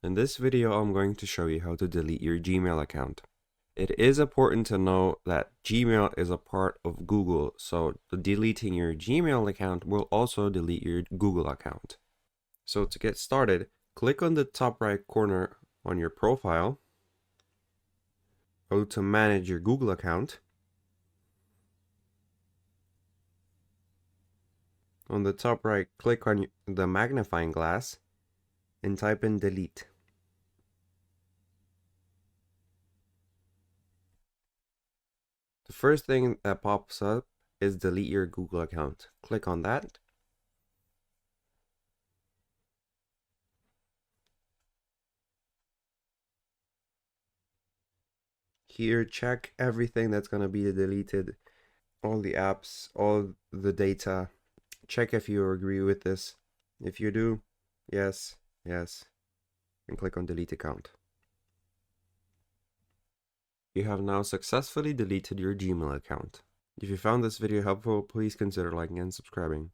In this video, I'm going to show you how to delete your Gmail account. It is important to know that Gmail is a part of Google, so deleting your Gmail account will also delete your Google account. So to get started, click on the top right corner on your profile, go to manage your Google account. On the top right, click on the magnifying glass and type in delete. The first thing that pops up is delete your Google account. Click on that. Here, check everything that's going to be deleted, all the apps, all the data. Check if you agree with this. If you do, yes, yes, and click on delete account. You have now successfully deleted your Gmail account. If you found this video helpful, please consider liking and subscribing.